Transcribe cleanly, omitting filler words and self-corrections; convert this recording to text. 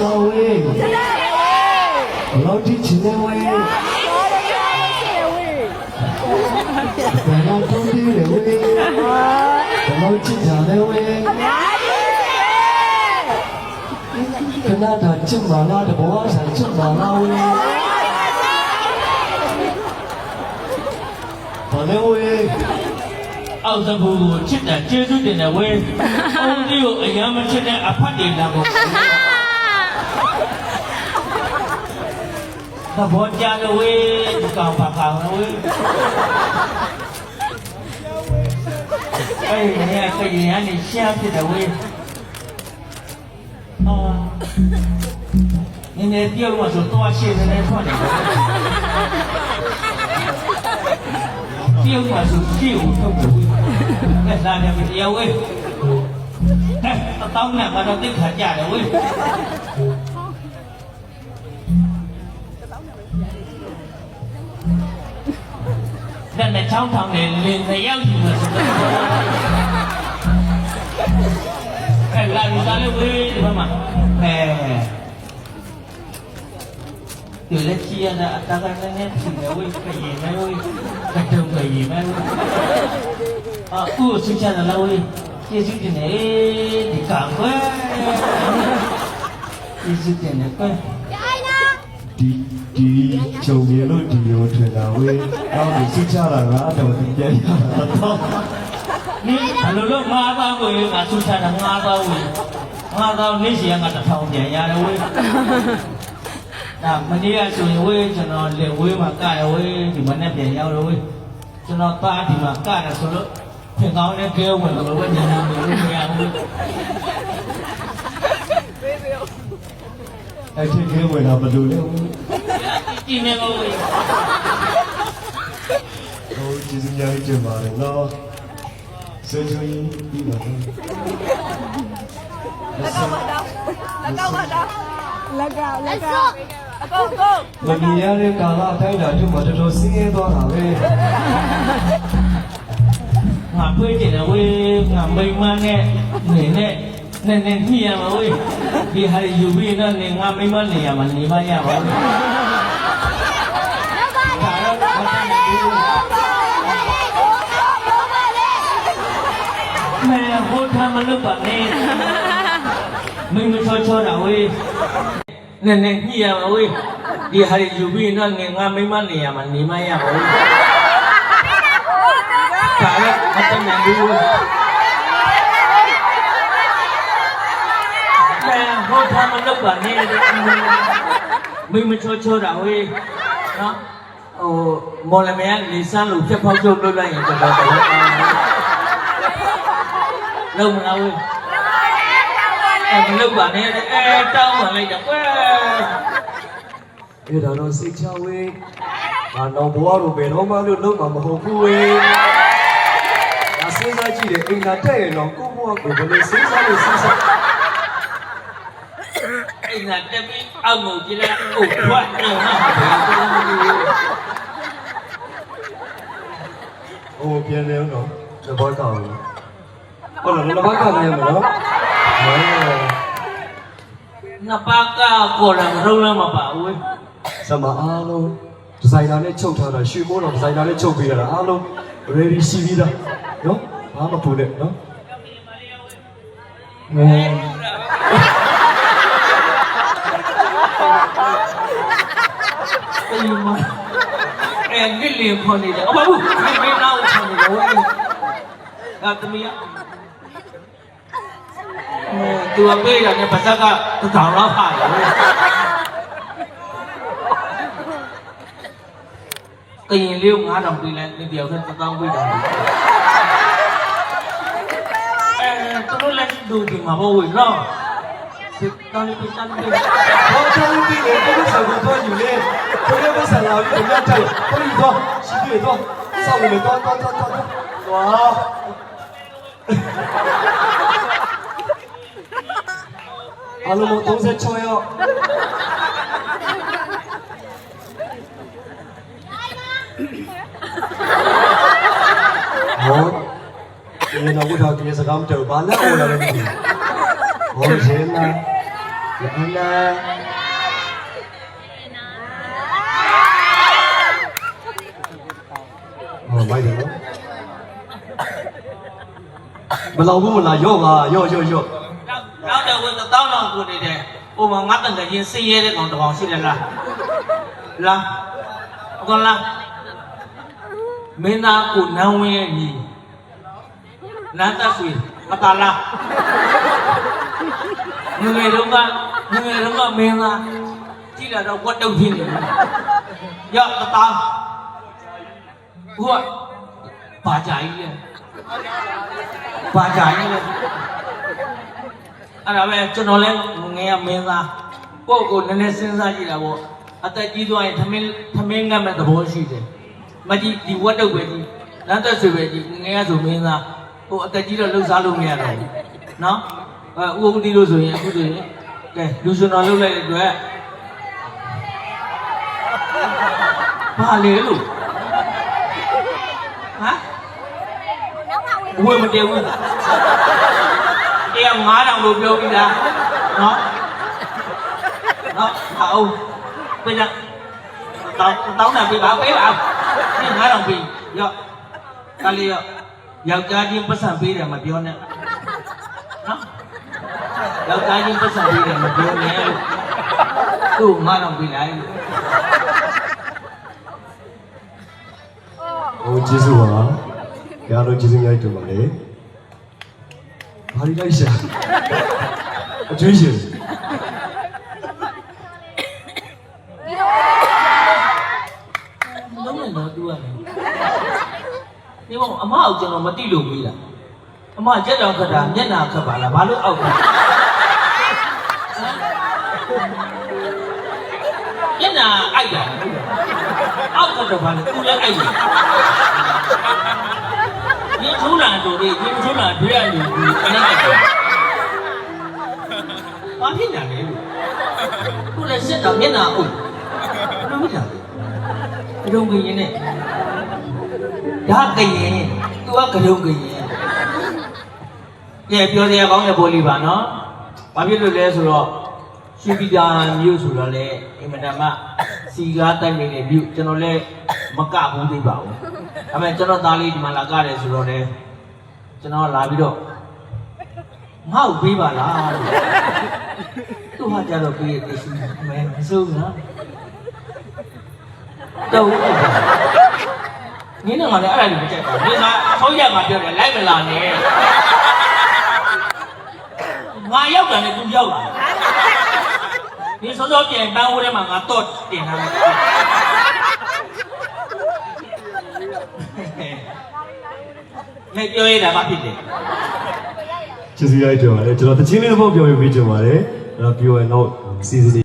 away. Lord teaching away. When I don't do away. The Lord teaching away. Canada Chimala, the boys and Chimala away. Away. အောက်သဘူကိုချစ်တာကျေးဇူးတင်တယ်ဝေး။အုံးကြီးကိုအယံမချစ်တဲ့အဖတ်တွေလာကို။ဘာဘောကြလို့ဝေးဒီကောင်ပါကောင်ဝေး။အဲ့ဒီနေရာကရင်ကနေရှားဖြစ်တယ်ဝေး။အော်နည်းနည်းပြုတ်လို့ဆိုတော့ရှင်းနေတယ်ထွက်တယ်။ပြုတ်မှာဆိုကြည့်ဦးထုတ်တယ်။အဲ့ဒါလည်းမတရားဝေး။အဲ့တောင်းနဲ့ကတော့တိတ်ခါကြတယ်ဝေး။ဒါနဲ့ချောင်းထောင်နဲ့လင်းတယောက်ယူလို့ဆိုတော့အဲ့လာလူသားလေးဝေးဒီမှာဒီလက်ချီရတာအတားကနေနဲ့ဖြစ်နေဝေးခရင်မဲဝေးကတော့ခရင်မဲဝေးအခုစစ်ချတယ်လားဝေးကျေးဇူးတင်နေဒီကောင်ကွယ်ကျေးဇူးတင်နေကွယ် ဒီချုံရလို့ဒီလိုထင်တာဝေးအောက်ကိုစစ်ချတာကတော့ဒီပြန်ရတာတော့ นี่ဘယ်လိုလုပ်ငါးသားကိုငါဆူချတာငါးသားဝေးငါးသားနေ့စီကငါ1000ပြန်ရတယ်ဝေးဒါမနေ့ကဆိုရင်ဝေးကျွန်တော်လေဝေးမှာကရဝေးဒီမနေ့ပြန်ရောက်တော့ဝေးကျွန်တော်သားဒီမှာကရဆိုလို့ပြင်ကောင်းနဲ့ကဲဝင်လို့ဝေးညာနေလို့မရဘူးအဲ့ဒီခဲဝင်တာဘယ်လိုလဲဒီနေ့ကဝေးဟိုကျေးဇူးများကြီးတင်ပါတယ်နော်ဆွေးနွေးပြီးပါတော့မမြင်ရတဲ့ကာလအတိုင်းတာတို့မှာတော်တော်ဆင်းရဲသွားတာပဲငါပြေးတယ်ဝေးငါမိမနဲ့နေနဲ့နဲ့ညှိရမှာဝေးဒီဟာယူပြီးတော့နေငါမိမနေရမှာနေမရပါဘူးမဲဟိုထားမလို့ပါနဲ့မင်းမချောချောတာဝေးနဲ့ညှိရမှာဝေးဒီဟာယူပြီးတော့နေငါမိမနေရမှာနေမရပါဘူးဒါလည်းမတတ်နိုင်ဘူးမဲဟိုထားမလို့ပါနဲ့မင်းမချောချောတာဝေးနော်ဟိုမော်လမြိုင်လေးစမ်းလို့ဖြတ်ဖောက်ချုပ်လုပ်လိုက်ရင်တော်တော်တော့လုံးမလားဝေးမလုပ်ပါနဲ့တောင်းပါလိုက်တော့ကွယ်ဒီတော့စိတ်ချဝေးငါတော့ဘဝလိုပဲတော့မှလို့လုံးမှာမဟုတ်ဘူးဝေးဒါစဉ်းစားကြည့်တယ်အိမ်သာတက်ရင်တော့ကိုယ့်ဘဝကိုဘယ်လိုစဉ်းစားလို့စဉ်းစားအိမ်သာတက်ပြီးအောက်ကိုကြည့်လိုက်အိုးဘွားတော့ဟာဟိုပြန်လဲတော့သဘောကောင်းတယ်ဟုတ်လားလက်ဘက်ကလည်းမနော်နှစ်ပါးကကိုယ်လည်းရုံးလည်းမပါဘူးစမအားလုံးဒီဇိုင်နာနဲ့ချုပ်ထားတာရွှေမိုးတော်ဒီဇိုင်နာနဲ့ချုပ်ပေးရတာအားလုံး ready ရှိပြီးသားနော်ဘာမှပူနဲ့နော်အေးမငစ်လင်ခေါ်နေတယ်အမဘူးမင်းနောက်ခေါ်နေတယ်ဝေးသမီးသူအပေးရတယ်ပါဇက်ကတောင်လောက်ပါလေကရင်လေး9000ပေးလိုက်ဒီပြောက်နဲ့1000ပေးတယ်သူတို့လည်းဒူဒီမှာဘဝေးနော်ဒီတောင်းလေးပေးတယ်ဘောချောင်းပြီးတယ်ကိုယ်ဆောင်တော့ယူလေကိုယ်ရဲ့ဆန္ဒကိုညှိတယ်ကိုယ်တော့ရှိတယ်တော့စောင့်နေတော့ဝါအားလုံး36ရောက်ဟောဒီနောက်တော့ဒီစကားမတော်ဘာလဲဟောလာလဲဟောရှင်နာ ရအနာဟောမိုက်တယ်နော်မလောက်ဘူးမလားရော့ပါရော့နောက်တဲ့ဝင်တောင်းတော့ကိုနေတဲ့ဟိုမှာငါတန်ကြရင်စင်းရဲတဲ့ကောင်တစ်ကောင်ရှိတယ်လားအကောင်လားမင်းသားကိုနန်းဝင်းရဲ့ညီနန်းသက်ဆွေမတလားငွေတုံးကမင်းသားကြည့်လာတော့ဝတ်တုံဖြစ်နေတယ်ရောက်တသားဟိုကဘာကြိုင်လဲအဲ့ဒါပဲကျွန်တော်လဲငယ်ရမင်းသားကိုနည်းနည်းစဉ်းစားကြည့်တာပေါ့အသက်ကြီးသွားရင်သမင်းငတ်မဲ့သဘောရှိတယ်မကြီးဒီဝတ်တုပ်ပဲကြီးလမ်းသက်ဆွေပဲကြီးငယ်ရဆိုမင်းသားဟိုအသက်ကြီးတော့လှုပ်ရှားလို့မရတော့ဘူးနော်ဥပဒေလို့ဆိုရင်အခုဆိုရင်ကဲလူရှင်တော်လှုပ်လိုက်တဲ့အတွက်ဘာလဲလို့ဟမ်ဝယ်မတည်ဘူးတရား9000လို့ပြောပြီးလားနော်အောင်ပြန်တောင်းတာပေးပါဒီ9000ပေးရော့ကလေးရော့ယောက်ျားချင်းပတ်စံပေးတယ်မပြောနဲ့နော်ယောက်ျားချင်းပတ်စံပေးတယ်မပြောနဲ့လို့သူ့9000ပေးလိုက်လို့ဟိုကျေးဇူးပါရတော့ကျေးဇူးများတင်ပါလေဘာလို့လိုက်ရှာအကျွေးရှင်လုံးနဲ့တော့တူရတယ်ဒီဘောအမအောင်ကျွန်တော်မတိလို့ပြီးတာအမရက်တော်ခတာမျက်နာခတ်ပါလားဘာလို့အောက်ခမျက်နာအိုက်တာအောက်ကတော့ဘာလဲသူလည်းအိုက်တယ်ဒီထုံးလာတို့ဒီထုံးလာတွေ့ရလို့ဒီအနေနဲ့ဘာဖြစ်နေလဲလို့သူလည်းစစ်တော့မျက်နာအုပ်ဘယ်လိုဖြစ်တာလဲအတုံးကရင်နဲ့ဒါကရင်သူကကတုံးကရင်ကဲပြောစရာကောင်းတဲ့ပိုလီပါနော်ဘာဖြစ်လို့လဲဆိုတော့ရှိပီတာမျိုးဆိုတော့လေအင်မတန်မှစီကားတိုက်နေတဲ့မြို့ကျွန်တော်လည်းမကဘူးသိပါဘူးဒါပေမဲ့ကျွန်တော်သားလေးဒီမှာလာကတယ်ဆိုတော့လေကျွန်တော်လာပြီးတော့ငါ့ကိုပေးပါလားလို့သူဟာကြတော့ပေးရတဲ့ရှိမယ်မစိုးဘူးနော်တော့နင်းတော့လည်းအဲ့ဒါကြီးမကြိုက်ပါဘူးနင်းကအဆုံးရမှာပြောတယ်လိုက်မလာနဲ့ငါရောက်တယ်နဲ့သူရောက်လာဒီစောစောပြန်ပန်းဝဲထဲမှာငါတော့တင်ထားတယ်ပြောရတာဘာဖြစ်လဲကျေးဇူးရိုက်တင်ပါတယ်ကျွန်တော်တချင်းလေးတစ်ပုတ်ပြောပြပေးကြပါမယ်အဲ့တော့ပြောရင်တော့စီစဉ်